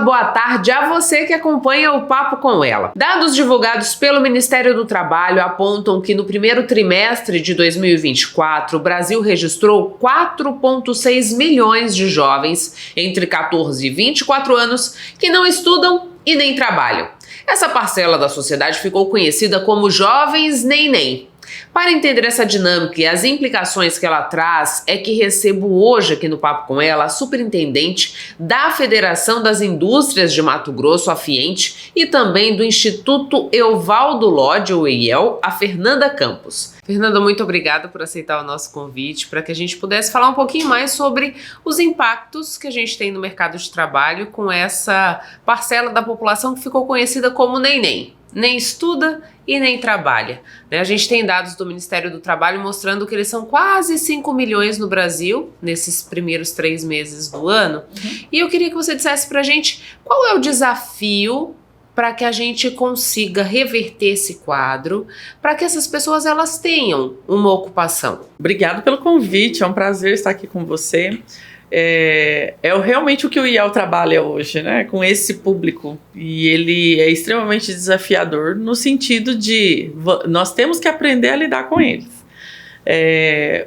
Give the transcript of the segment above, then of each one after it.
boa tarde a você que acompanha o Papo com Ela. Dados divulgados pelo Ministério do Trabalho apontam que no primeiro trimestre de 2024, o Brasil registrou 4,6 milhões de jovens entre 14 e 24 anos que não estudam e nem trabalham. Essa parcela da sociedade ficou conhecida como jovens neném. Para entender essa dinâmica e as implicações que ela traz, é que recebo hoje aqui no Papo com Ela a superintendente da Federação das Indústrias de Mato Grosso, a FIENTE, e também do Instituto Evaldo Lodge, o EIEL, a Fernanda Campos. Fernanda, muito obrigada por aceitar o nosso convite para que a gente pudesse falar um pouquinho mais sobre os impactos que a gente tem no mercado de trabalho com essa parcela da população que ficou conhecida como neném. Nem estuda e nem trabalha. A gente tem dados do Ministério do Trabalho mostrando que eles são quase 5 milhões no Brasil, nesses primeiros 3 meses do ano. E eu queria que você dissesse pra gente qual é o desafio para que a gente consiga reverter esse quadro, para que essas pessoas elas tenham uma ocupação. Obrigado pelo convite, é um prazer estar aqui com você. É realmente o que o IEL trabalha hoje, né, com esse público, e ele é extremamente desafiador no sentido de nós temos que aprender a lidar com eles.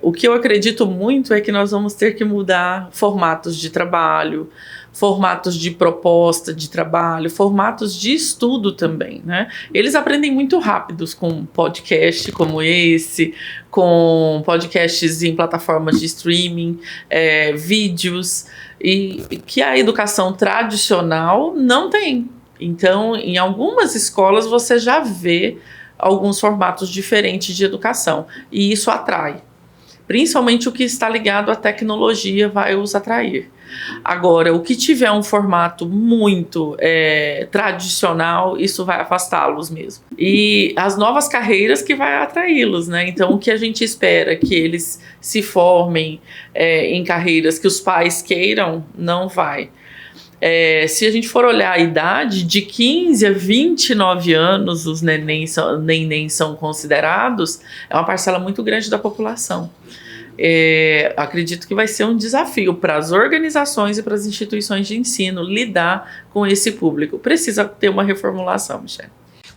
O que eu acredito muito é que nós vamos ter que mudar formatos de trabalho, formatos de proposta de trabalho, formatos de estudo também, né? Eles aprendem muito rápidos com podcast como esse, com podcasts em plataformas de streaming, vídeos, e que a educação tradicional não tem. Então, em algumas escolas você já vê alguns formatos diferentes de educação, e isso atrai. Principalmente o que está ligado à tecnologia vai os atrair. Agora, o que tiver um formato muito tradicional, isso vai afastá-los mesmo. E as novas carreiras que vai atraí-los, né? Então, o que a gente espera que eles se formem em carreiras que os pais queiram, não vai. Se a gente for olhar a idade, de 15 a 29 anos, os nenéns são considerados, é uma parcela muito grande da população. Acredito que vai ser um desafio para as organizações e para as instituições de ensino lidar com esse público. Precisa ter uma reformulação, Michele.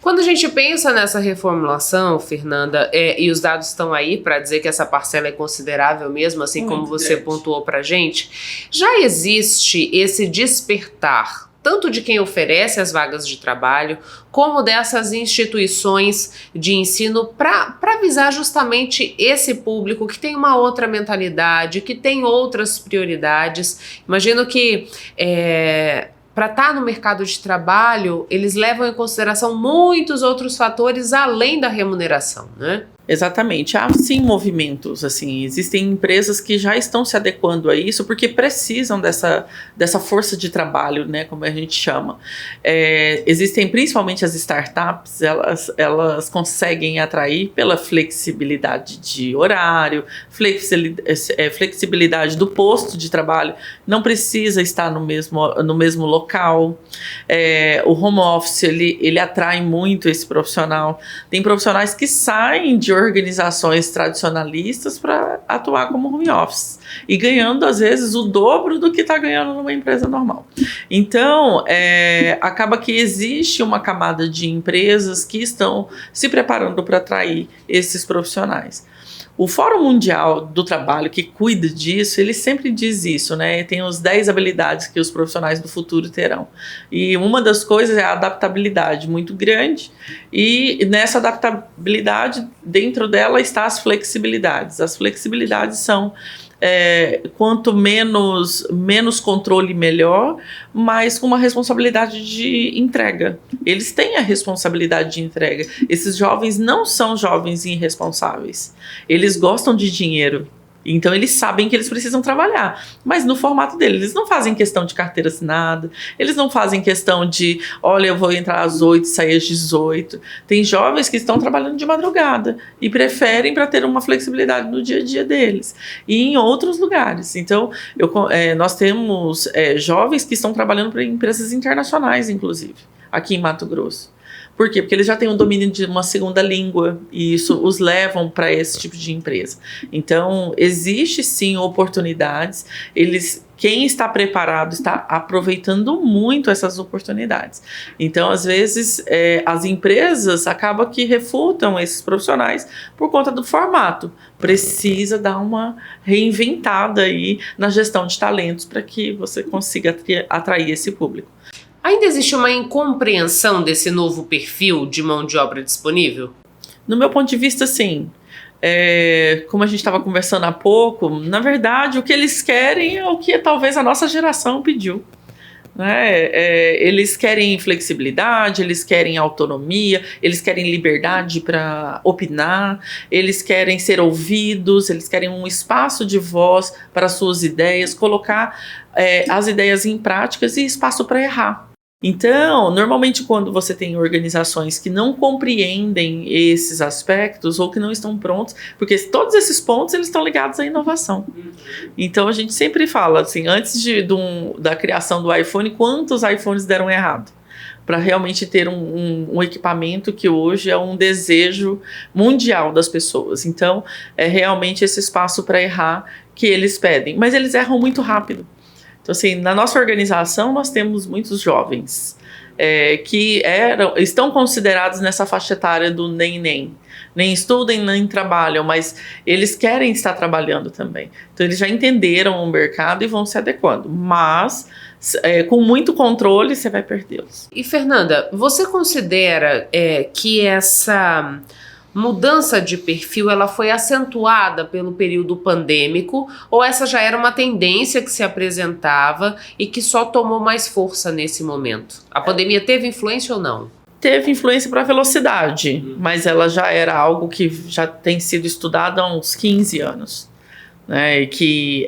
Quando a gente pensa nessa reformulação, Fernanda, e os dados estão aí para dizer que essa parcela é considerável mesmo, assim muito como você pontuou para a gente, já existe esse despertar tanto de quem oferece as vagas de trabalho, como dessas instituições de ensino para visar justamente esse público que tem uma outra mentalidade, que tem outras prioridades. Imagino que para estar no mercado de trabalho, eles levam em consideração muitos outros fatores além da remuneração, né? Exatamente. Há sim movimentos, assim, existem empresas que já estão se adequando a isso porque precisam dessa força de trabalho, né, como a gente chama. Existem principalmente as startups, elas conseguem atrair pela flexibilidade de horário, flexibilidade do posto de trabalho, não precisa estar no mesmo local. O home office, ele atrai muito esse profissional. Tem profissionais que saem de organizações tradicionalistas para atuar como home office e ganhando às vezes o dobro do que está ganhando numa empresa normal. Então acaba que existe uma camada de empresas que estão se preparando para atrair esses profissionais. O Fórum Mundial do Trabalho, que cuida disso, ele sempre diz isso, né? Tem os 10 habilidades que os profissionais do futuro terão. E uma das coisas é a adaptabilidade muito grande, e nessa adaptabilidade, dentro dela está as flexibilidades. As flexibilidades são quanto menos controle, melhor, mas com uma responsabilidade de entrega. Eles têm a responsabilidade de entrega. Esses jovens não são jovens irresponsáveis. Eles gostam de dinheiro. Então eles sabem que eles precisam trabalhar, mas no formato deles. Eles não fazem questão de carteira assinada, eles não fazem questão de, olha, eu vou entrar às 8 e sair às 18. Tem jovens que estão trabalhando de madrugada e preferem para ter uma flexibilidade no dia a dia deles. E em outros lugares. Então, nós temos jovens que estão trabalhando para empresas internacionais, inclusive, aqui em Mato Grosso. Por quê? Porque eles já têm um domínio de uma segunda língua e isso os levam para esse tipo de empresa. Então, existe sim oportunidades, quem está preparado está aproveitando muito essas oportunidades. Então, às vezes, as empresas acabam que refutam esses profissionais por conta do formato. Precisa dar uma reinventada aí na gestão de talentos para que você consiga atrair esse público. Ainda existe uma incompreensão desse novo perfil de mão de obra disponível? No meu ponto de vista, sim. Como a gente estava conversando há pouco, na verdade, o que eles querem é o que talvez a nossa geração pediu. Né? Eles querem flexibilidade, eles querem autonomia, eles querem liberdade para opinar, eles querem ser ouvidos, eles querem um espaço de voz para suas ideias, colocar as ideias em práticas e espaço para errar. Então, normalmente quando você tem organizações que não compreendem esses aspectos ou que não estão prontos, porque todos esses pontos eles estão ligados à inovação. Então, a gente sempre fala assim, antes da criação do iPhone, quantos iPhones deram errado? Para realmente ter um equipamento que hoje é um desejo mundial das pessoas. Então, é realmente esse espaço para errar que eles pedem. Mas eles erram muito rápido. Então, assim, na nossa organização, nós temos muitos jovens que estão considerados nessa faixa etária do nem estudem, nem trabalham, mas eles querem estar trabalhando também. Então, eles já entenderam o mercado e vão se adequando. Mas, com muito controle, você vai perdê-los. E, Fernanda, você considera que essa mudança de perfil ela foi acentuada pelo período pandêmico ou essa já era uma tendência que se apresentava e que só tomou mais força nesse momento? A pandemia teve influência ou não? Teve influência para a velocidade, mas ela já era algo que já tem sido estudado há uns 15 anos. Né? E que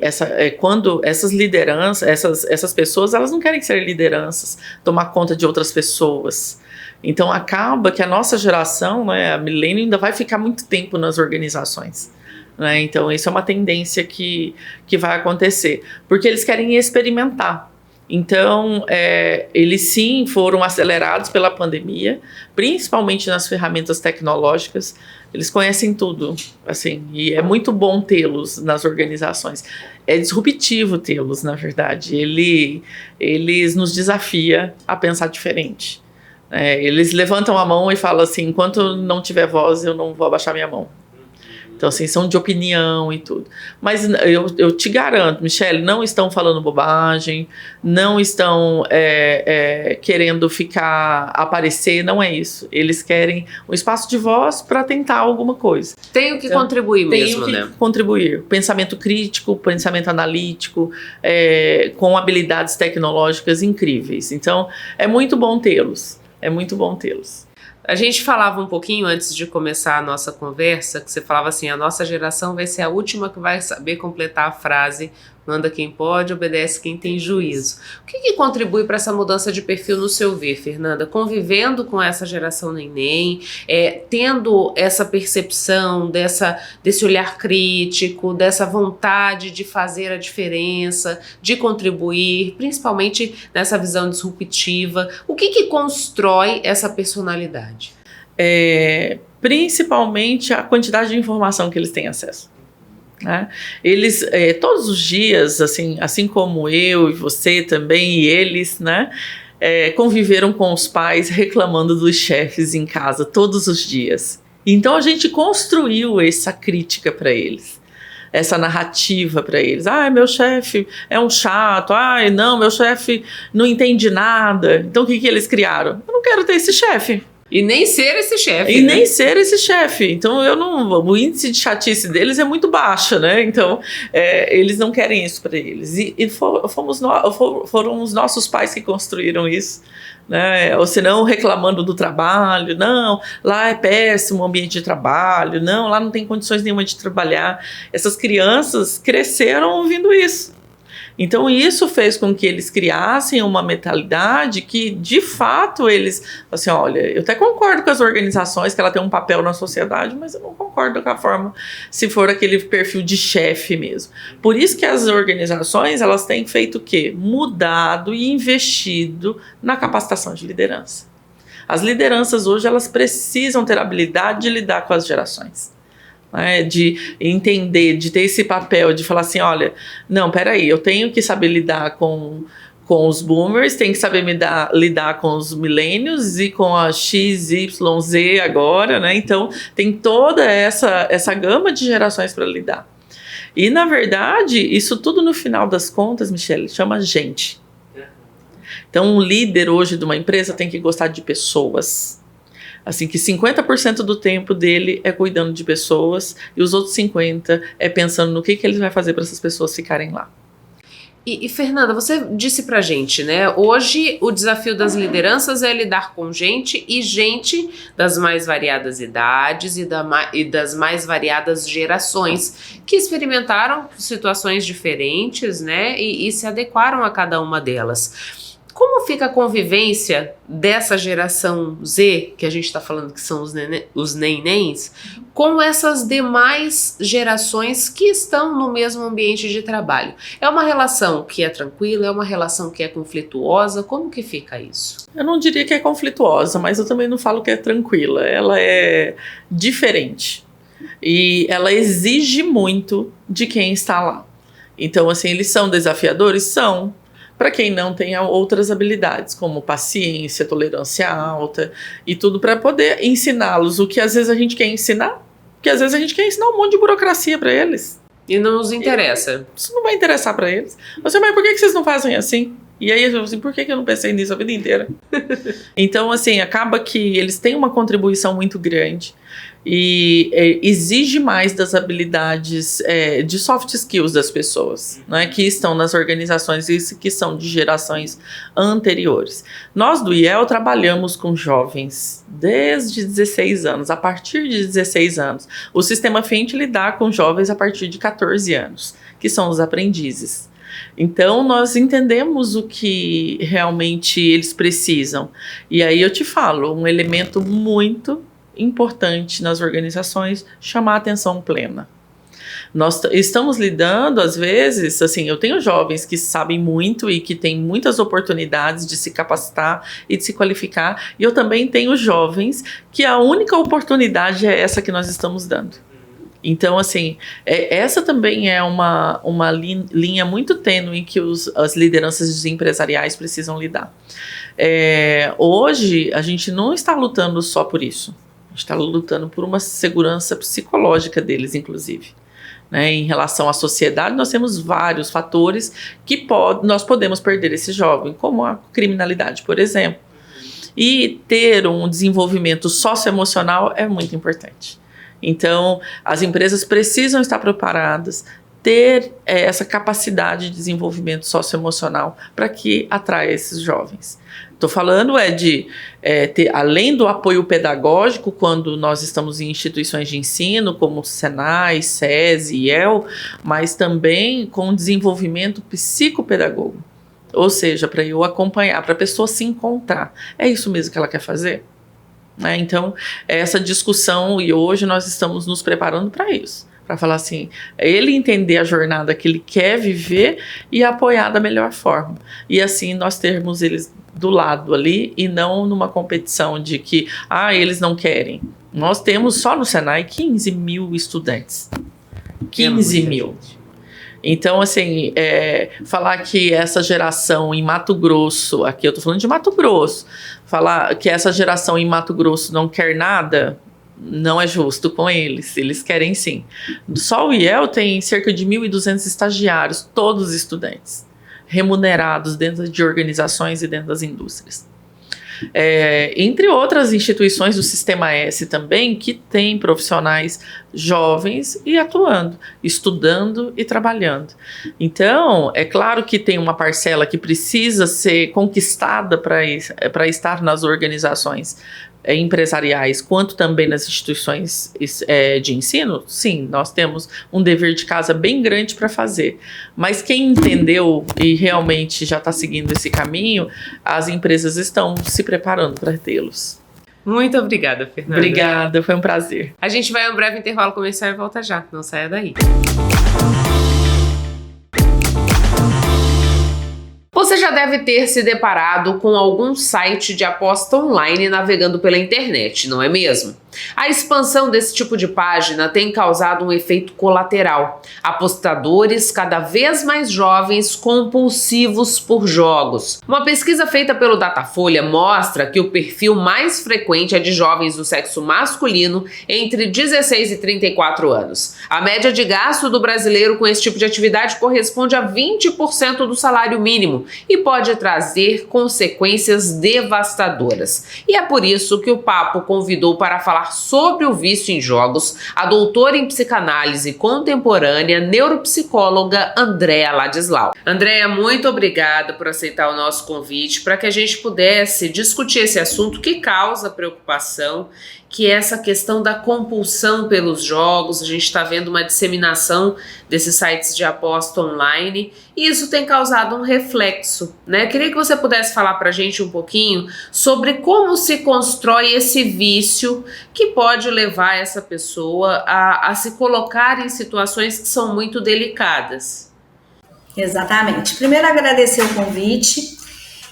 quando essas lideranças, essas pessoas, elas não querem ser lideranças, tomar conta de outras pessoas. Então, acaba que a nossa geração, né, a milênio, ainda vai ficar muito tempo nas organizações. Né? Então, isso é uma tendência que vai acontecer, porque eles querem experimentar. Então, eles sim foram acelerados pela pandemia, principalmente nas ferramentas tecnológicas. Eles conhecem tudo, assim, e é muito bom tê-los nas organizações. É disruptivo tê-los, na verdade. Eles nos desafiam a pensar diferente. Eles levantam a mão e falam assim, enquanto não tiver voz, eu não vou abaixar minha mão. Então, assim, são de opinião e tudo. Mas eu te garanto, Michele, não estão falando bobagem, não estão querendo aparecer, não é isso. Eles querem um espaço de voz para tentar alguma coisa. Tenho que contribuir mesmo, né? Tenho que contribuir. Pensamento crítico, pensamento analítico, com habilidades tecnológicas incríveis. Então, é muito bom tê-los. É muito bom tê-los. A gente falava um pouquinho antes de começar a nossa conversa, que você falava assim, a nossa geração vai ser a última que vai saber completar a frase manda quem pode, obedece quem tem juízo. O que contribui para essa mudança de perfil no seu ver, Fernanda? Convivendo com essa geração neném, tendo essa percepção desse olhar crítico, dessa vontade de fazer a diferença, de contribuir, principalmente nessa visão disruptiva. O que constrói essa personalidade? Principalmente a quantidade de informação que eles têm acesso. Né? Eles, todos os dias, assim como eu e você também, e eles, né, conviveram com os pais reclamando dos chefes em casa todos os dias. Então a gente construiu essa crítica para eles, essa narrativa para eles. Meu chefe é um chato, não, meu chefe não entende nada. Então o que eles criaram? Eu não quero ter esse chefe. E nem ser esse chefe. E nem ser esse chefe. Então, o índice de chatice deles é muito baixo, né? Então, eles não querem isso para eles. E foram os nossos pais que construíram isso, né? Ou senão reclamando do trabalho. Não, lá é péssimo o ambiente de trabalho. Não, lá não tem condições nenhuma de trabalhar. Essas crianças cresceram ouvindo isso. Então, isso fez com que eles criassem uma mentalidade que, de fato, eles... Assim, olha, eu até concordo com as organizações que ela tem um papel na sociedade, mas eu não concordo com a forma, se for aquele perfil de chefe mesmo. Por isso que as organizações, elas têm feito o quê? Mudado e investido na capacitação de liderança. As lideranças hoje, elas precisam ter a habilidade de lidar com as gerações. Né, de entender, de ter esse papel, de falar assim, olha, não, peraí, eu tenho que saber lidar com os boomers, tenho que saber lidar com os millennials e com a X, Y, Z agora, né? Então, tem toda essa gama de gerações para lidar. E, na verdade, isso tudo no final das contas, Michele, chama gente. Então, um líder hoje de uma empresa tem que gostar de pessoas. Assim, que 50% do tempo dele é cuidando de pessoas e os outros 50% é pensando no que ele vai fazer para essas pessoas ficarem lá. E Fernanda, você disse pra gente, né? Hoje o desafio das lideranças é lidar com gente das mais variadas idades e das mais variadas gerações que experimentaram situações diferentes, né? E se adequaram a cada uma delas. Como fica a convivência dessa geração Z, que a gente está falando que são os nenéns, com essas demais gerações que estão no mesmo ambiente de trabalho? É uma relação que é tranquila? É uma relação que é conflituosa? Como que fica isso? Eu não diria que é conflituosa, mas eu também não falo que é tranquila. Ela é diferente e ela exige muito de quem está lá. Então, assim, eles são desafiadores? São. Para quem não tem outras habilidades, como paciência, tolerância alta e tudo, para poder ensiná-los o que às vezes a gente quer ensinar, porque às vezes a gente quer ensinar um monte de burocracia para eles. E não nos interessa. Isso não vai interessar para eles. Você, mas por que vocês não fazem assim? E aí eu falo assim, por que eu não pensei nisso a vida inteira? Então, assim, acaba que eles têm uma contribuição muito grande e exige mais das habilidades de soft skills das pessoas, né, que estão nas organizações e que são de gerações anteriores. Nós do IEL trabalhamos com jovens desde 16 anos, a partir de 16 anos. O sistema FENT lidar com jovens a partir de 14 anos, que são os aprendizes. Então, nós entendemos o que realmente eles precisam. E aí eu te falo, um elemento muito importante nas organizações, chamar a atenção plena. Nós estamos lidando, às vezes, assim, eu tenho jovens que sabem muito e que têm muitas oportunidades de se capacitar e de se qualificar, e eu também tenho jovens que a única oportunidade é essa que nós estamos dando. Então, assim, essa também é uma linha muito tênue que as lideranças empresariais precisam lidar. Hoje, a gente não está lutando só por isso. A gente está lutando por uma segurança psicológica deles, inclusive. Né? Em relação à sociedade, nós temos vários fatores que nós podemos perder esse jovem, como a criminalidade, por exemplo. E ter um desenvolvimento socioemocional é muito importante. Então, as empresas precisam estar preparadas, ter essa capacidade de desenvolvimento socioemocional para que atraia esses jovens. Estou falando de ter, além do apoio pedagógico, quando nós estamos em instituições de ensino, como Senai, SESI, IEL, mas também com desenvolvimento psicopedagogo. Ou seja, para eu acompanhar, para a pessoa se encontrar. É isso mesmo que ela quer fazer? Então, essa discussão, e hoje nós estamos nos preparando para isso. Para falar assim, ele entender a jornada que ele quer viver e apoiar da melhor forma. E assim nós termos eles do lado ali e não numa competição de que, eles não querem. Nós temos só no Senai 15 mil estudantes. 15 mil. Então, assim, falar que essa geração em Mato Grosso, aqui eu tô falando de Mato Grosso, falar que essa geração em Mato Grosso não quer nada, não é justo com eles. Eles querem sim. Só o IEL tem cerca de 1.200 estagiários, todos estudantes, remunerados dentro de organizações e dentro das indústrias. Entre outras instituições do Sistema S também, que tem profissionais jovens e atuando, estudando e trabalhando. Então, é claro que tem uma parcela que precisa ser conquistada para estar nas organizações empresariais, quanto também nas instituições de ensino. Sim, nós temos um dever de casa bem grande para fazer, mas quem entendeu e realmente já está seguindo esse caminho, as empresas estão se preparando para tê-los. Muito obrigada, Fernanda. Obrigada, foi um prazer. A gente vai a um breve intervalo comercial e volta já, não saia daí. Você Você já deve ter se deparado com algum site de aposta online navegando pela internet, não é mesmo? A expansão desse tipo de página tem causado um efeito colateral. Apostadores cada vez mais jovens compulsivos por jogos. Uma pesquisa feita pelo Datafolha mostra que o perfil mais frequente é de jovens do sexo masculino entre 16 e 34 anos. A média de gasto do brasileiro com esse tipo de atividade corresponde a 20% do salário mínimo e pode trazer consequências devastadoras. E é por isso que o Papo convidou para falar sobre o vício em jogos a doutora em psicanálise contemporânea, neuropsicóloga Andréa Ladislau. Andréa, muito obrigada por aceitar o nosso convite para que a gente pudesse discutir esse assunto que causa preocupação, que é essa questão da compulsão pelos jogos. A gente está vendo uma disseminação desses sites de aposta online e isso tem causado um reflexo, né? Queria que você pudesse falar para a gente um pouquinho sobre como se constrói esse vício que pode levar essa pessoa a se colocar em situações que são muito delicadas. Exatamente. Primeiro, agradecer o convite.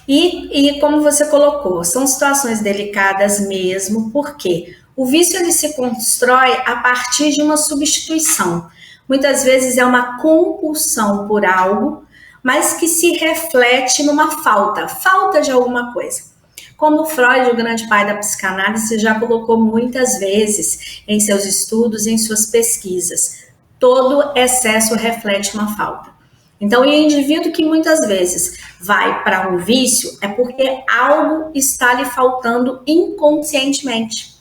E como você colocou, são situações delicadas mesmo, porque o vício ele se constrói a partir de uma substituição. Muitas vezes é uma compulsão por algo, mas que se reflete numa falta de alguma coisa. Como Freud, o grande pai da psicanálise, já colocou muitas vezes em seus estudos, em suas pesquisas, todo excesso reflete uma falta. Então, o indivíduo que muitas vezes vai para um vício é porque algo está lhe faltando inconscientemente.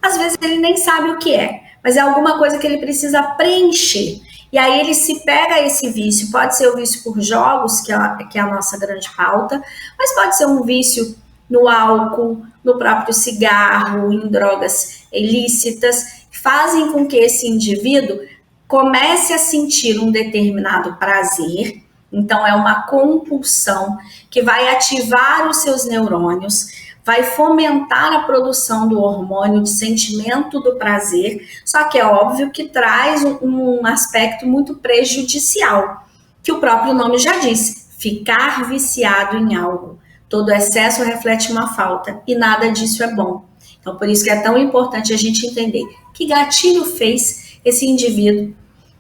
Às vezes ele nem sabe o que é, mas é alguma coisa que ele precisa preencher. E aí ele se pega a esse vício, pode ser o vício por jogos, que é a nossa grande pauta, mas pode ser um vício no álcool, no próprio cigarro, em drogas ilícitas, que fazem com que esse indivíduo comece a sentir um determinado prazer. Então é uma compulsão que vai ativar os seus neurônios, vai fomentar a produção do hormônio de sentimento do prazer, só que é óbvio que traz um aspecto muito prejudicial, que o próprio nome já diz, ficar viciado em algo. Todo excesso reflete uma falta e nada disso é bom. Então por isso que é tão importante a gente entender que gatilho fez esse indivíduo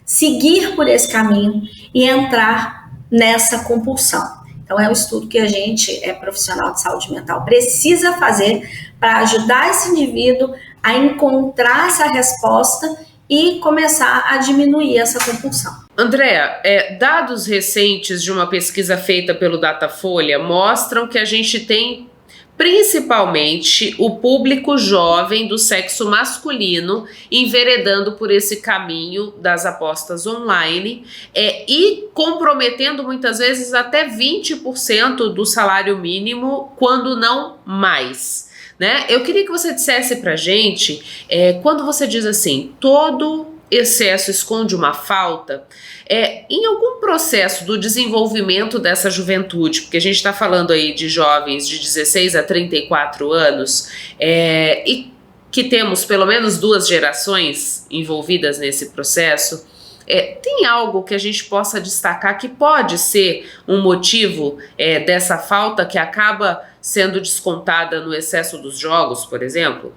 seguir por esse caminho e entrar nessa compulsão. Então é um estudo que a gente, profissional de saúde mental, precisa fazer para ajudar esse indivíduo a encontrar essa resposta e começar a diminuir essa compulsão. Andréa, dados recentes de uma pesquisa feita pelo Datafolha mostram que a gente tem principalmente o público jovem do sexo masculino enveredando por esse caminho das apostas online e comprometendo muitas vezes até 20% do salário mínimo, quando não mais, né? Eu queria que você dissesse pra gente, quando você diz assim, todo excesso esconde uma falta, em algum processo do desenvolvimento dessa juventude, porque a gente está falando aí de jovens de 16 a 34 anos, e que temos pelo menos 2 gerações envolvidas nesse processo, tem algo que a gente possa destacar que pode ser um motivo dessa falta que acaba sendo descontada no excesso dos jogos, por exemplo?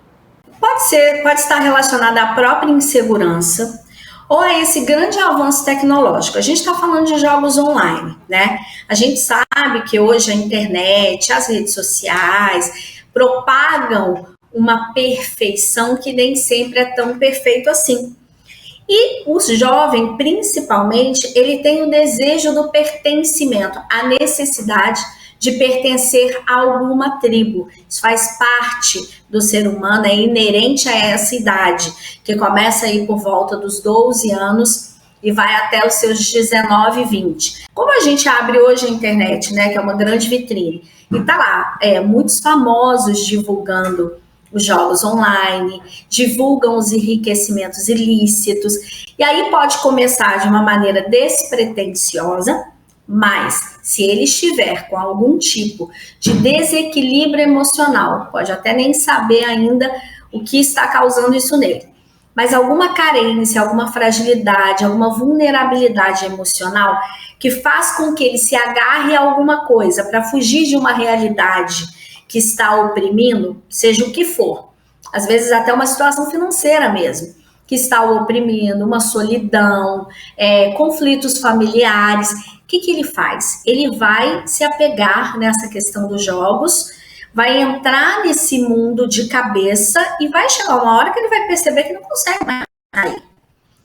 Pode estar relacionada à própria insegurança ou a esse grande avanço tecnológico. A gente está falando de jogos online, né? A gente sabe que hoje a internet, as redes sociais propagam uma perfeição que nem sempre é tão perfeito assim. E o jovem, principalmente, ele tem o desejo do pertencimento, a necessidade de pertencer a alguma tribo. Isso faz parte do ser humano, é inerente a essa idade, que começa aí por volta dos 12 anos e vai até os seus 19, 20. Como a gente abre hoje a internet, né, que é uma grande vitrine, e tá lá, muitos famosos divulgando os jogos online, divulgam os enriquecimentos ilícitos, e aí pode começar de uma maneira despretensiosa, mas se ele estiver com algum tipo de desequilíbrio emocional, pode até nem saber ainda o que está causando isso nele. mas alguma carência, alguma fragilidade, alguma vulnerabilidade emocional que faz com que ele se agarre a alguma coisa para fugir de uma realidade que está oprimindo, seja o que for. Às vezes até uma situação financeira mesmo, que está o oprimindo, uma solidão, conflitos familiares. O que ele faz? Ele vai se apegar nessa questão dos jogos, vai entrar nesse mundo de cabeça e vai chegar uma hora que ele vai perceber que não consegue mais sair.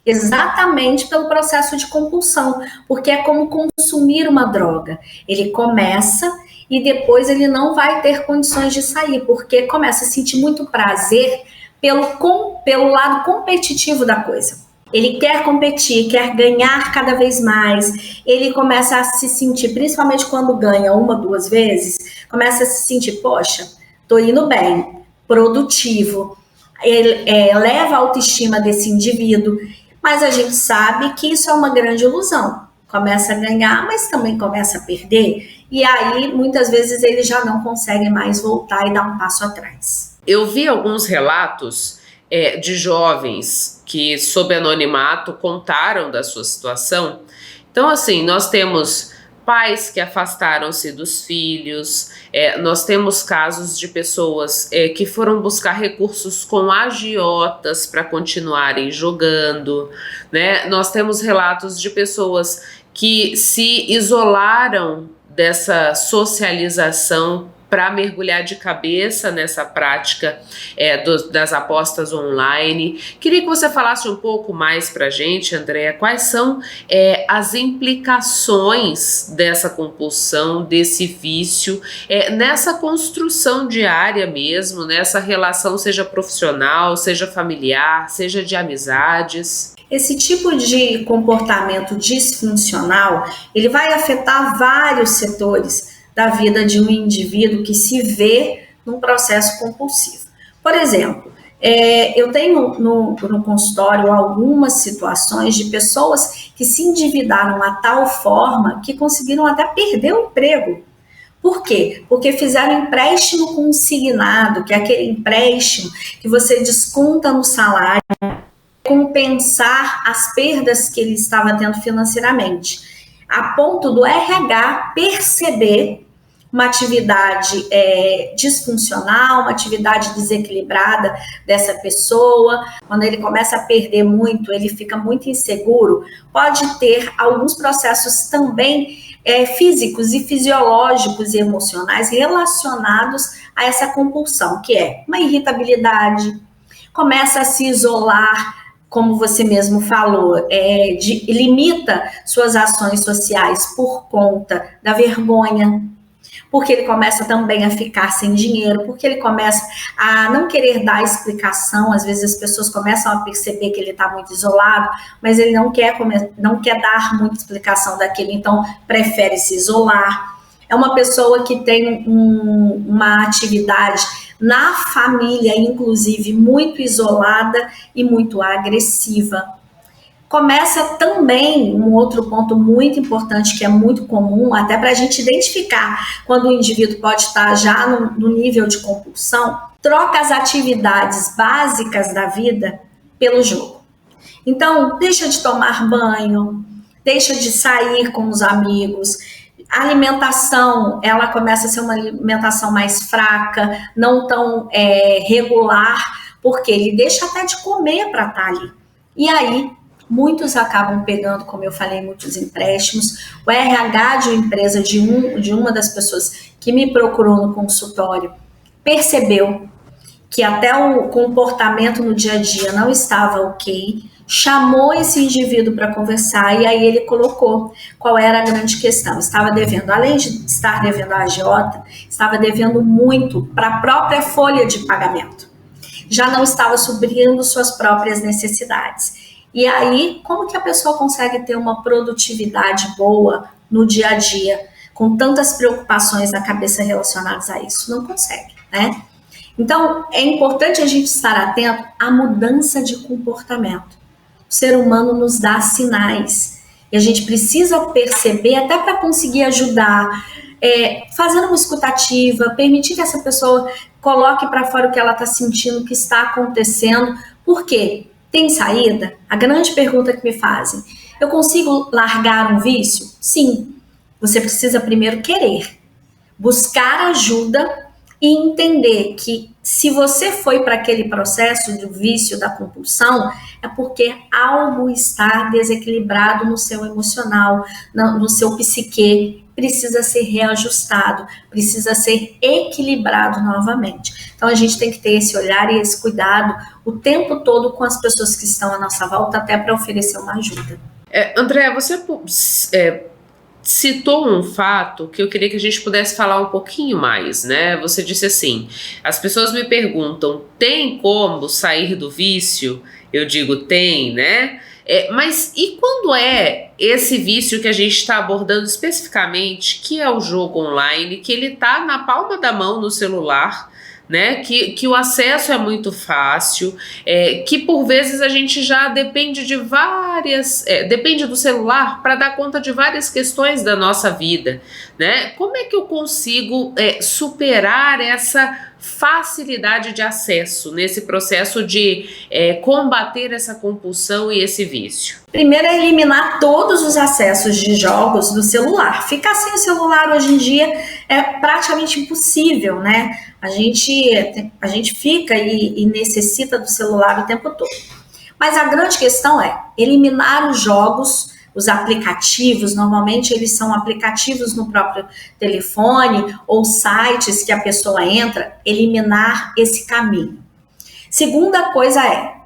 Exatamente pelo processo de compulsão, porque é como consumir uma droga. Ele começa e depois ele não vai ter condições de sair, porque começa a sentir muito prazer pelo lado competitivo da coisa. Ele quer competir, quer ganhar cada vez mais, ele começa a se sentir, principalmente quando ganha 1, 2 vezes, começa a se sentir, poxa, tô indo bem, produtivo, ele eleva a autoestima desse indivíduo, mas a gente sabe que isso é uma grande ilusão. Começa a ganhar, mas também começa a perder, e aí muitas vezes ele já não consegue mais voltar e dar um passo atrás. Eu vi alguns relatos de jovens que, sob anonimato, contaram da sua situação. Então, assim, nós temos pais que afastaram-se dos filhos, nós temos casos de pessoas que foram buscar recursos com agiotas para continuarem jogando, né? Nós temos relatos de pessoas que se isolaram dessa socialização para mergulhar de cabeça nessa prática das apostas online. Queria que você falasse um pouco mais para a gente, Andréa, quais são as implicações dessa compulsão, desse vício, nessa construção diária mesmo, nessa relação, seja profissional, seja familiar, seja de amizades. Esse tipo de comportamento disfuncional, ele vai afetar vários setores da vida de um indivíduo que se vê num processo compulsivo. Por exemplo, eu tenho no consultório algumas situações de pessoas que se endividaram a tal forma que conseguiram até perder o emprego. Por quê? Porque fizeram empréstimo consignado, que é aquele empréstimo que você desconta no salário, compensar as perdas que ele estava tendo financeiramente, a ponto do RH perceber uma atividade disfuncional, uma atividade desequilibrada dessa pessoa. Quando ele começa a perder muito, ele fica muito inseguro, pode ter alguns processos também físicos e fisiológicos e emocionais relacionados a essa compulsão, que é uma irritabilidade, começa a se isolar, como você mesmo falou, limita suas ações sociais por conta da vergonha, porque ele começa também a ficar sem dinheiro, porque ele começa a não querer dar explicação. Às vezes as pessoas começam a perceber que ele está muito isolado, mas ele não quer dar muita explicação daquilo, então prefere se isolar. É uma pessoa que tem uma atividade na família, inclusive, muito isolada e muito agressiva. Começa também um outro ponto muito importante, que é muito comum, até para a gente identificar quando o indivíduo pode estar já no nível de compulsão, troca as atividades básicas da vida pelo jogo. Então, deixa de tomar banho, deixa de sair com os amigos. A alimentação, ela começa a ser uma alimentação mais fraca, não tão regular, porque ele deixa até de comer para estar ali. E aí, muitos acabam pegando, como eu falei, muitos empréstimos. O RH de uma empresa, de uma das pessoas que me procurou no consultório, percebeu que até o comportamento no dia a dia não estava ok, chamou esse indivíduo para conversar e aí ele colocou qual era a grande questão. Estava devendo, além de estar devendo a agiota, estava devendo muito para a própria folha de pagamento. Já não estava suprindo suas próprias necessidades. E aí, como que a pessoa consegue ter uma produtividade boa no dia a dia, com tantas preocupações na cabeça relacionadas a isso? Não consegue, né? Então, é importante a gente estar atento à mudança de comportamento. O ser humano nos dá sinais e a gente precisa perceber, até para conseguir ajudar, fazendo uma escutativa, permitir que essa pessoa coloque para fora o que ela está sentindo, o que está acontecendo. Por quê? Tem saída? A grande pergunta que me fazem. Eu consigo largar um vício? Sim. Você precisa primeiro querer, buscar ajuda e entender que se você foi para aquele processo do vício, da compulsão, é porque algo está desequilibrado no seu emocional, no seu psique, precisa ser reajustado, precisa ser equilibrado novamente. Então a gente tem que ter esse olhar e esse cuidado o tempo todo com as pessoas que estão à nossa volta, até para oferecer uma ajuda. André, você citou um fato que eu queria que a gente pudesse falar um pouquinho mais, né? Você disse assim, as pessoas me perguntam, tem como sair do vício? Eu digo, tem, né? Mas e quando é esse vício que a gente está abordando especificamente, que é o jogo online, que ele está na palma da mão no celular, né? Que o acesso é muito fácil, que por vezes a gente já depende de depende do celular para dar conta de várias questões da nossa vida, né? Como é que eu consigo superar essa facilidade de acesso nesse processo de combater essa compulsão e esse vício? Primeiro é eliminar todos os acessos de jogos do celular. Ficar sem o celular hoje em dia é praticamente impossível, né? A gente fica e necessita do celular o tempo todo. Mas a grande questão é eliminar os jogos, os aplicativos. Normalmente eles são aplicativos no próprio telefone ou sites que a pessoa entra, eliminar esse caminho. Segunda coisa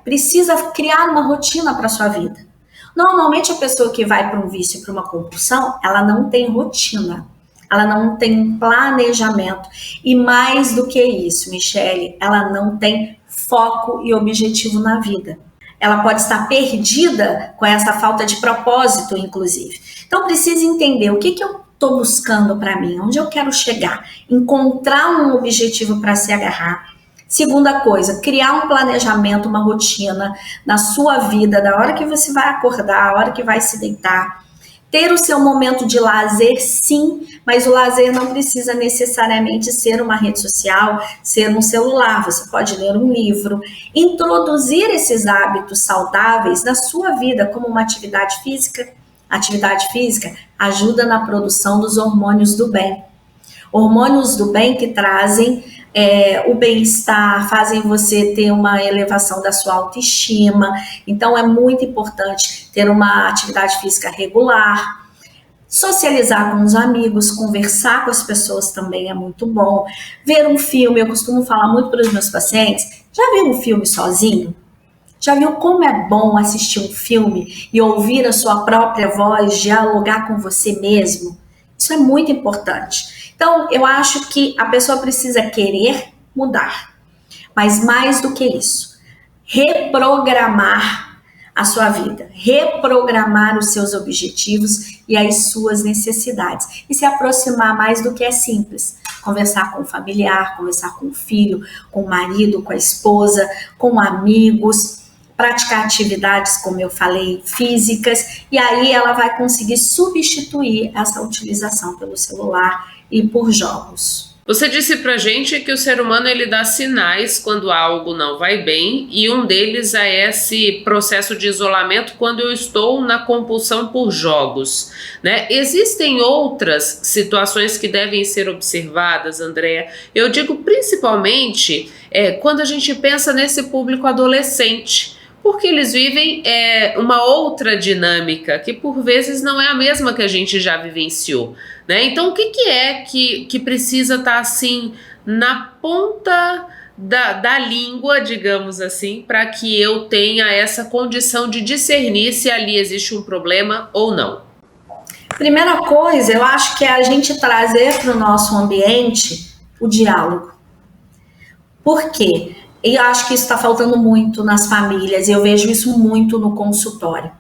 precisa criar uma rotina para a sua vida. Normalmente a pessoa que vai para um vício, para uma compulsão, ela não tem rotina, ela não tem planejamento. E mais do que isso, Michele, ela não tem foco e objetivo na vida. Ela pode estar perdida com essa falta de propósito, inclusive. Então precisa entender o que eu estou buscando para mim, onde eu quero chegar, encontrar um objetivo para se agarrar. Segunda coisa, criar um planejamento, uma rotina na sua vida, da hora que você vai acordar, a hora que vai se deitar. Ter o seu momento de lazer, sim, mas o lazer não precisa necessariamente ser uma rede social, ser um celular. Você pode ler um livro, introduzir esses hábitos saudáveis na sua vida como uma atividade física. Atividade física ajuda na produção dos hormônios do bem. Hormônios do bem que trazem o bem-estar, fazem você ter uma elevação da sua autoestima. Então é muito importante ter uma atividade física regular, socializar com os amigos, conversar com as pessoas também é muito bom. Ver um filme, eu costumo falar muito para os meus pacientes, já viu um filme sozinho? Já viu como é bom assistir um filme e ouvir a sua própria voz, dialogar com você mesmo? Isso é muito importante. Então, eu acho que a pessoa precisa querer mudar. Mas mais do que isso, reprogramar a sua vida, reprogramar os seus objetivos e as suas necessidades. E se aproximar mais do que é simples. Conversar com o familiar, conversar com o filho, com o marido, com a esposa, com amigos, praticar atividades, como eu falei, físicas, e aí ela vai conseguir substituir essa utilização pelo celular e por jogos. Você disse pra gente que o ser humano ele dá sinais quando algo não vai bem, e um deles é esse processo de isolamento quando eu estou na compulsão por jogos, né? Existem outras situações que devem ser observadas, Andréa? Eu digo principalmente quando a gente pensa nesse público adolescente, porque eles vivem uma outra dinâmica que por vezes não é a mesma que a gente já vivenciou, né? Então o que precisa estar assim na ponta da língua, digamos assim, para que eu tenha essa condição de discernir se ali existe um problema ou não? Primeira coisa, eu acho que é a gente trazer para o nosso ambiente o diálogo. Por quê? Eu acho que isso está faltando muito nas famílias, e eu vejo isso muito no consultório.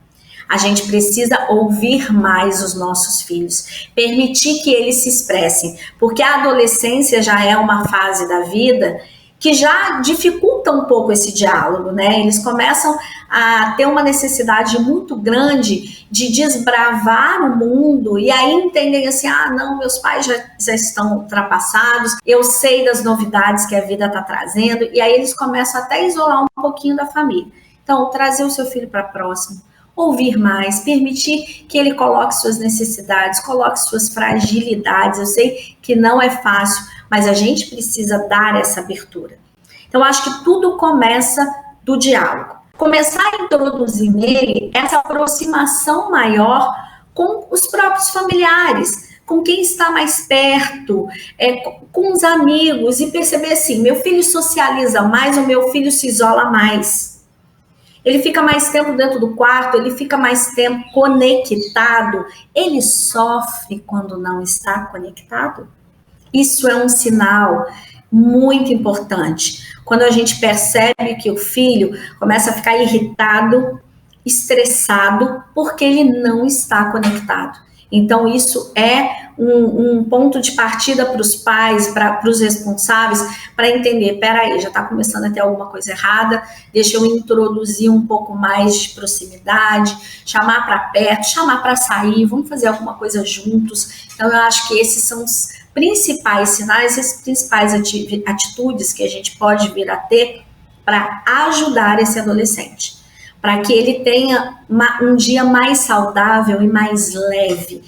A gente precisa ouvir mais os nossos filhos, permitir que eles se expressem, porque a adolescência já é uma fase da vida que já dificulta um pouco esse diálogo, né? Eles começam a ter uma necessidade muito grande de desbravar o mundo, e aí entendem assim, não, meus pais já estão ultrapassados, eu sei das novidades que a vida está trazendo, e aí eles começam até a isolar um pouquinho da família. Então Então, trazer o seu filho para próximo, ouvir mais, permitir que ele coloque suas necessidades, coloque suas fragilidades. Eu sei que não é fácil, mas a gente precisa dar essa abertura. Então, acho que tudo começa do diálogo. Começar a introduzir nele essa aproximação maior com os próprios familiares, com quem está mais perto, com os amigos, e perceber assim, meu filho socializa mais ou meu filho se isola mais. Ele fica mais tempo dentro do quarto, ele fica mais tempo conectado, ele sofre quando não está conectado. Isso é um sinal muito importante. Quando a gente percebe que o filho começa a ficar irritado, estressado, porque ele não está conectado. Então, isso é um ponto de partida para os pais, para os responsáveis, para entender, peraí, já está começando a ter alguma coisa errada, deixa eu introduzir um pouco mais de proximidade, chamar para perto, chamar para sair, vamos fazer alguma coisa juntos. Então, eu acho que esses são os principais sinais, as principais atitudes que a gente pode vir a ter para ajudar esse adolescente, para que ele tenha um dia mais saudável e mais leve.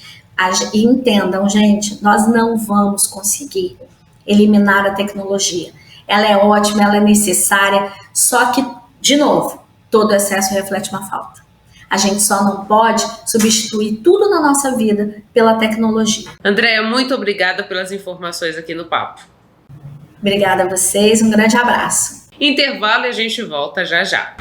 E entendam, gente, nós não vamos conseguir eliminar a tecnologia. Ela é ótima, ela é necessária, só que, de novo, todo excesso reflete uma falta. A gente só não pode substituir tudo na nossa vida pela tecnologia. Andréia, muito obrigada pelas informações aqui no Papo. Obrigada a vocês, um grande abraço. Intervalo e a gente volta já já.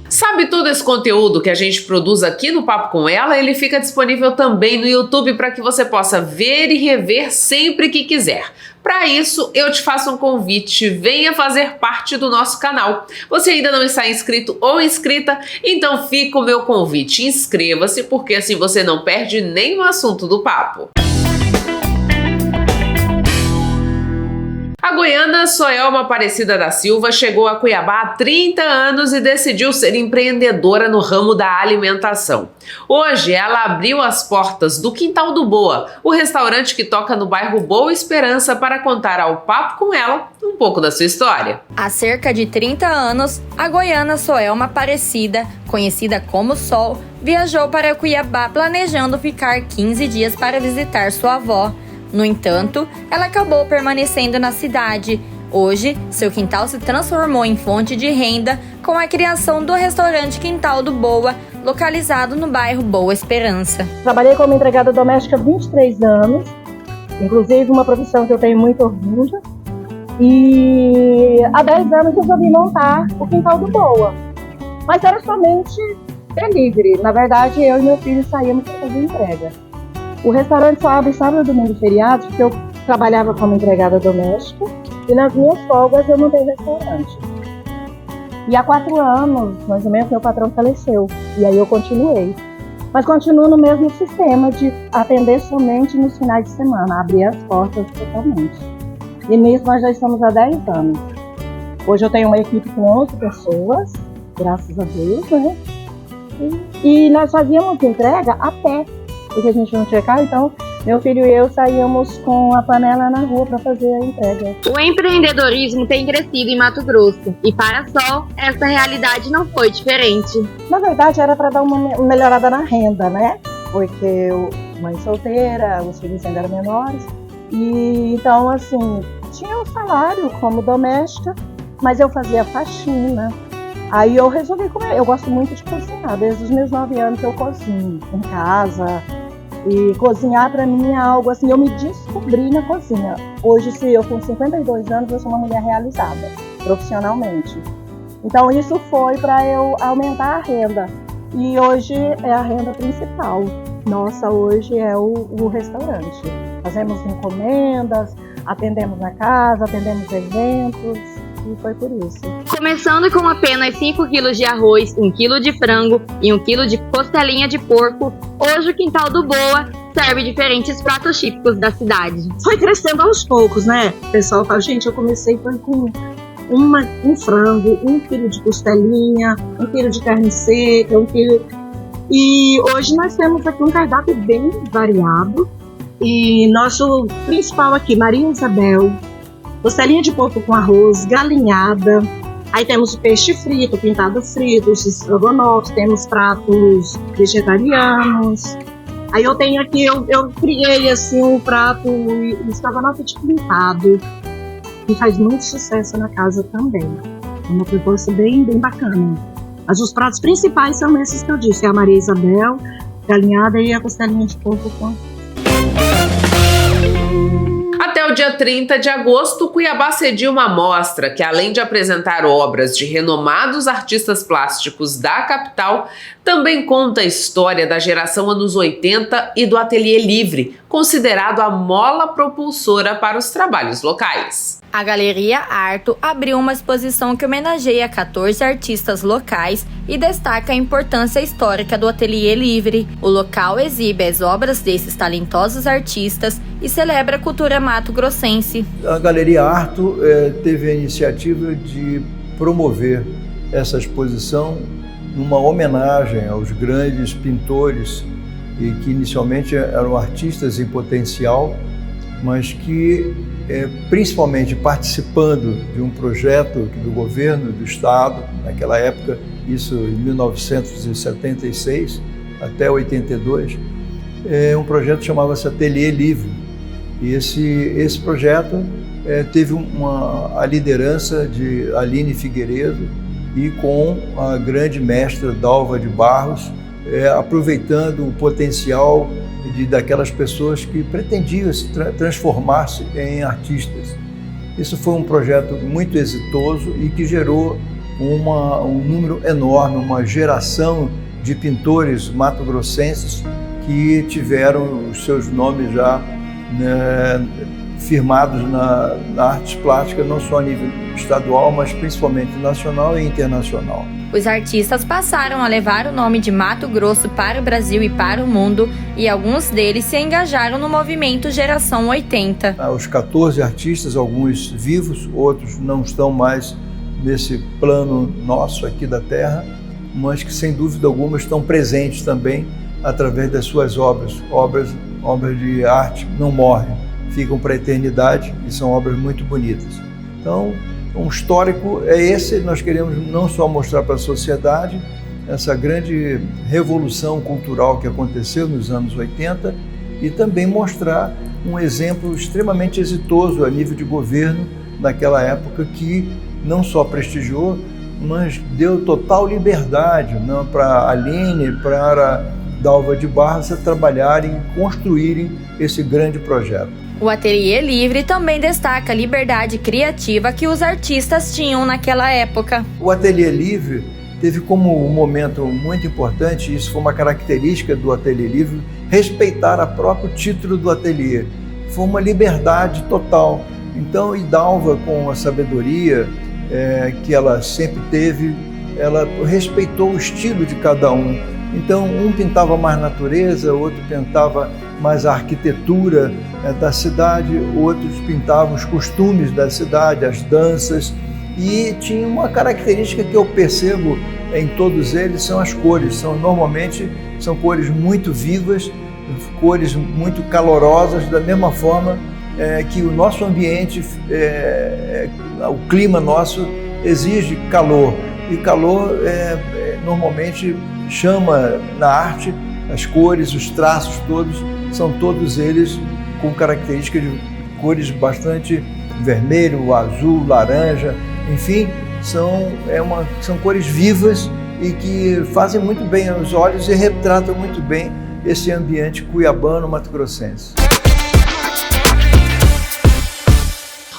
Sabe todo esse conteúdo que a gente produz aqui no Papo com Ela? Ele fica disponível também no YouTube para que você possa ver e rever sempre que quiser. Para isso, eu te faço um convite, venha fazer parte do nosso canal. Você ainda não está inscrito ou inscrita? Então fica o meu convite, inscreva-se, porque assim você não perde nenhum assunto do Papo. A goiana Soelma Aparecida da Silva chegou a Cuiabá há 30 anos e decidiu ser empreendedora no ramo da alimentação. Hoje, ela abriu as portas do Quintal do Boa, o restaurante que toca no bairro Boa Esperança, para contar ao Papo com Ela um pouco da sua história. Há cerca de 30 anos, a goiana Soelma Aparecida, conhecida como Sol, viajou para Cuiabá planejando ficar 15 dias para visitar sua avó. No entanto, ela acabou permanecendo na cidade. Hoje, seu quintal se transformou em fonte de renda com a criação do restaurante Quintal do Boa, localizado no bairro Boa Esperança. Trabalhei como empregada doméstica há 23 anos, inclusive uma profissão que eu tenho muito orgulho. E há 10 anos resolvi montar o Quintal do Boa. Mas era somente delivery. Na verdade, eu e meu filho saímos para fazer entrega. O restaurante só abre sábado, domingo e feriados, porque eu trabalhava como empregada doméstica e nas minhas folgas eu montei restaurante. E há 4 anos, mais ou menos, meu patrão faleceu. E aí eu continuei. Mas continuo no mesmo sistema de atender somente nos finais de semana, abrir as portas totalmente. E nisso nós já estamos há 10 anos. Hoje eu tenho uma equipe com 11 pessoas, graças a Deus, né? E nós fazíamos entrega a pé, porque a gente não tinha carro, então meu filho e eu saíamos com a panela na rua para fazer a entrega. O empreendedorismo tem crescido em Mato Grosso e para a Sol, essa realidade não foi diferente. Na verdade era para dar uma melhorada na renda, né? Porque eu, mãe solteira, os filhos ainda eram menores, e então assim, tinha um salário como doméstica, mas eu fazia faxina. Aí eu resolvi comer, eu gosto muito de cozinhar, desde os meus 9 anos eu cozinho em casa. E cozinhar para mim é algo assim, eu me descobri na cozinha. Hoje, se eu com 52 anos, eu sou uma mulher realizada, profissionalmente. Então isso foi para eu aumentar a renda. E hoje é a renda principal. Nossa, hoje é o restaurante. Fazemos encomendas, atendemos na casa, atendemos eventos. E foi por isso. Começando com apenas 5 quilos de arroz, 1 quilo de frango e 1 quilo de costelinha de porco, hoje o Quintal do Boa serve diferentes pratos típicos da cidade. Foi crescendo aos poucos, né? O pessoal fala, gente, eu comecei com um frango, 1 quilo de costelinha, 1 quilo de carne seca, 1 quilo... E hoje nós temos aqui um cardápio bem variado. E nosso principal aqui, Maria Isabel, costelinha de porco com arroz, galinhada. Aí temos o peixe frito, pintado frito, os estrogonofes, temos pratos vegetarianos. Aí eu tenho aqui, eu criei assim um prato estrogonofe de pintado, que faz muito sucesso na casa também. É uma proposta bem bacana. Mas os pratos principais são esses que eu disse, a Maria Isabel, galinhada e a costelinha de porco com Até o dia 30 de agosto, Cuiabá cedia uma mostra que, além de apresentar obras de renomados artistas plásticos da capital, também conta a história da geração anos 80 e do Ateliê Livre, considerado a mola propulsora para os trabalhos locais. A Galeria Arto abriu uma exposição que homenageia 14 artistas locais e destaca a importância histórica do Ateliê Livre. O local exibe as obras desses talentosos artistas e celebra a cultura mato-grossense. A Galeria Arto teve a iniciativa de promover essa exposição numa homenagem aos grandes pintores e que inicialmente eram artistas em potencial, mas que principalmente participando de um projeto do governo do estado, naquela época, isso em 1976 até 82, um projeto que chamava-se Ateliê Livre. E esse projeto teve a liderança de Aline Figueiredo e com a grande mestra Dalva de Barros, aproveitando o potencial daquelas pessoas que pretendiam se transformar-se em artistas. Isso foi um projeto muito exitoso e que gerou um número enorme, uma geração de pintores mato-grossenses que tiveram os seus nomes já firmados na artes plásticas, não só a nível estadual, mas principalmente nacional e internacional. Os artistas passaram a levar o nome de Mato Grosso para o Brasil e para o mundo, e alguns deles se engajaram no movimento Geração 80. Os 14 artistas, alguns vivos, outros não estão mais nesse plano nosso aqui da Terra, mas que sem dúvida alguma estão presentes também através das suas obras de arte, não morrem, ficam para a eternidade e são obras muito bonitas. Então, um histórico é esse, nós queremos não só mostrar para a sociedade essa grande revolução cultural que aconteceu nos anos 80 e também mostrar um exemplo extremamente exitoso a nível de governo naquela época que não só prestigiou, mas deu total liberdade para a Aline, para Dalva de Barros a trabalharem e construírem esse grande projeto. O Ateliê Livre também destaca a liberdade criativa que os artistas tinham naquela época. O Ateliê Livre teve como um momento muito importante, isso foi uma característica do Ateliê Livre, respeitar o próprio título do ateliê. Foi uma liberdade total. Então, Dalva, com a sabedoria que ela sempre teve, ela respeitou o estilo de cada um. Então, um pintava mais natureza, outro pintava mais a arquitetura da cidade, outros pintavam os costumes da cidade, as danças, e tinha uma característica que eu percebo em todos eles, são as cores. Normalmente são cores muito vivas, cores muito calorosas, da mesma forma que o nosso ambiente, o clima nosso exige calor, e calor normalmente chama na arte, as cores, os traços todos, são todos eles com características de cores bastante vermelho, azul, laranja, enfim, são cores vivas e que fazem muito bem aos olhos e retratam muito bem esse ambiente cuiabano, mato-grossense.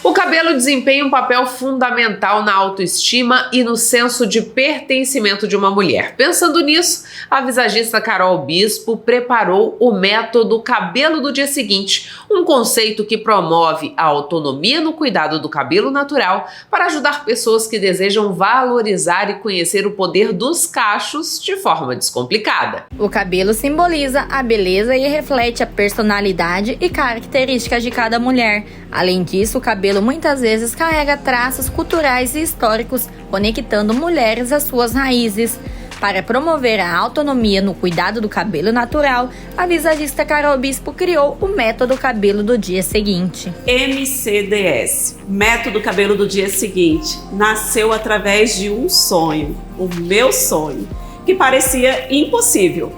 O cabelo desempenha um papel fundamental na autoestima e no senso de pertencimento de uma mulher. Pensando nisso, a visagista Carol Bispo preparou o método Cabelo do Dia Seguinte, um conceito que promove a autonomia no cuidado do cabelo natural para ajudar pessoas que desejam valorizar e conhecer o poder dos cachos de forma descomplicada. O cabelo simboliza a beleza e reflete a personalidade e características de cada mulher. Além disso, o cabelo muitas vezes carrega traços culturais e históricos, conectando mulheres às suas raízes. Para promover a autonomia no cuidado do cabelo natural, a visagista Carol Bispo criou o Método Cabelo do Dia Seguinte. MCDS, Método Cabelo do Dia Seguinte, nasceu através de um sonho, o meu sonho, que parecia impossível.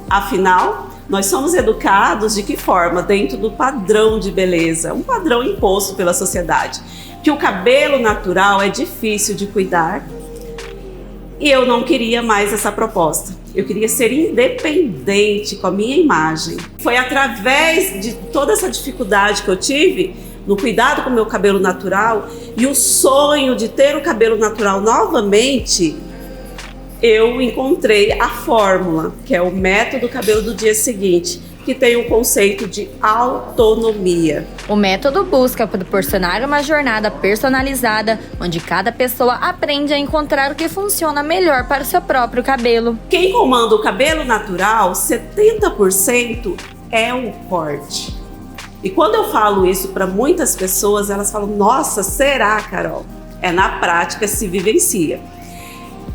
Afinal, nós somos educados de que forma? Dentro do padrão de beleza, um padrão imposto pela sociedade. Que o cabelo natural é difícil de cuidar e eu não queria mais essa proposta. Eu queria ser independente com a minha imagem. Foi através de toda essa dificuldade que eu tive no cuidado com o meu cabelo natural e o sonho de ter o cabelo natural novamente, eu encontrei a fórmula, que é o Método Cabelo do Dia Seguinte, que tem o conceito de autonomia. O método busca proporcionar uma jornada personalizada, onde cada pessoa aprende a encontrar o que funciona melhor para o seu próprio cabelo. Quem comanda o cabelo natural, 70% é o corte. E quando eu falo isso para muitas pessoas, elas falam, nossa, será, Carol? É na prática, se vivencia.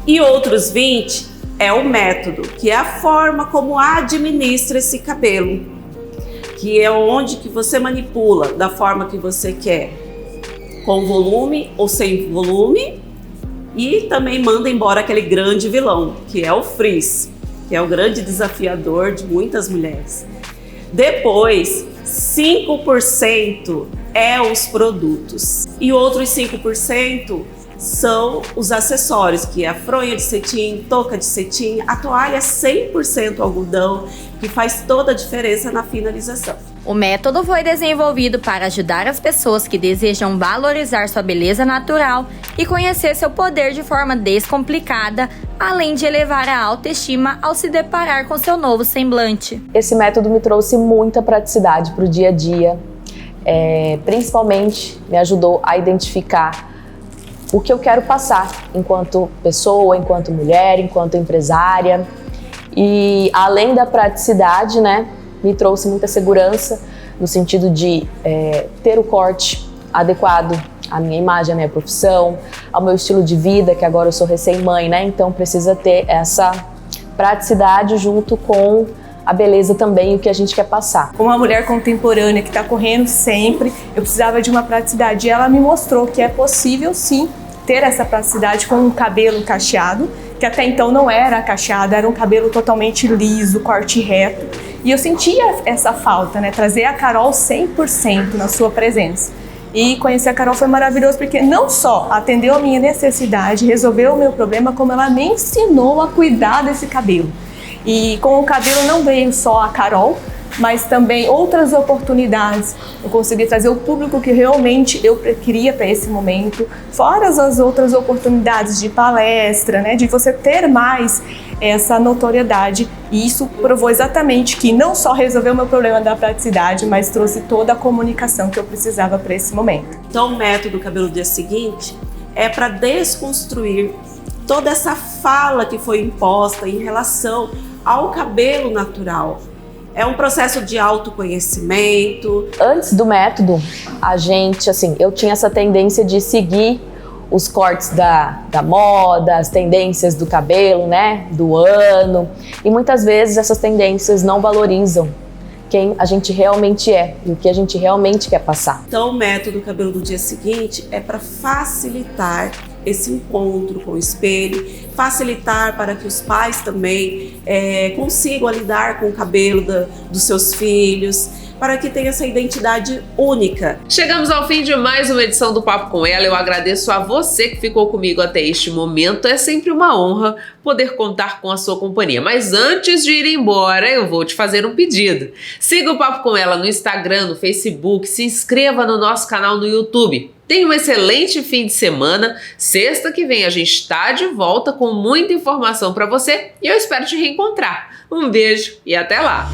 E outros 20% é o método, que é a forma como administra esse cabelo, que é onde que você manipula da forma que você quer, com volume ou sem volume, e também manda embora aquele grande vilão, que é o frizz, que é o grande desafiador de muitas mulheres. Depois, 5% é os produtos, e outros 5% são os acessórios, que é a fronha de cetim, touca de cetim, a toalha 100% algodão, que faz toda a diferença na finalização. O método foi desenvolvido para ajudar as pessoas que desejam valorizar sua beleza natural e conhecer seu poder de forma descomplicada, além de elevar a autoestima ao se deparar com seu novo semblante. Esse método me trouxe muita praticidade para o dia a dia, principalmente me ajudou a identificar o que eu quero passar enquanto pessoa, enquanto mulher, enquanto empresária. E além da praticidade, né, me trouxe muita segurança no sentido de ter o corte adequado à minha imagem, à minha profissão, ao meu estilo de vida, que agora eu sou recém-mãe, né? Então precisa ter essa praticidade junto com a beleza também, o que a gente quer passar. Como uma mulher contemporânea que está correndo sempre, eu precisava de uma praticidade e ela me mostrou que é possível sim ter essa praticidade com um cabelo cacheado, que até então não era cacheado, era um cabelo totalmente liso, corte reto. E eu sentia essa falta, né? Trazer a Carol 100% na sua presença. E conhecer a Carol foi maravilhoso porque não só atendeu a minha necessidade, resolveu o meu problema, como ela me ensinou a cuidar desse cabelo. E com o cabelo não veio só a Carol, mas também outras oportunidades. Eu consegui trazer o público que realmente eu queria para esse momento, fora as outras oportunidades de palestra, né, de você ter mais essa notoriedade. E isso provou exatamente que não só resolveu o meu problema da praticidade, mas trouxe toda a comunicação que eu precisava para esse momento. Então o método Cabelo do Dia Seguinte é para desconstruir toda essa fala que foi imposta em relação ao cabelo natural. É um processo de autoconhecimento. Antes do método, eu tinha essa tendência de seguir os cortes da moda, as tendências do cabelo, né, do ano. E muitas vezes essas tendências não valorizam quem a gente realmente é e o que a gente realmente quer passar. Então o método Cabelo do Dia Seguinte é para facilitar esse encontro com o espelho, facilitar para que os pais também consigam lidar com o cabelo dos seus filhos, para que tenha essa identidade única. Chegamos ao fim de mais uma edição do Papo com Ela. Eu agradeço a você que ficou comigo até este momento. É sempre uma honra poder contar com a sua companhia. Mas antes de ir embora, eu vou te fazer um pedido. Siga o Papo com Ela no Instagram, no Facebook, se inscreva no nosso canal no YouTube. Tenha um excelente fim de semana. Sexta que vem a gente está de volta com muita informação para você e eu espero te reencontrar. Um beijo e até lá!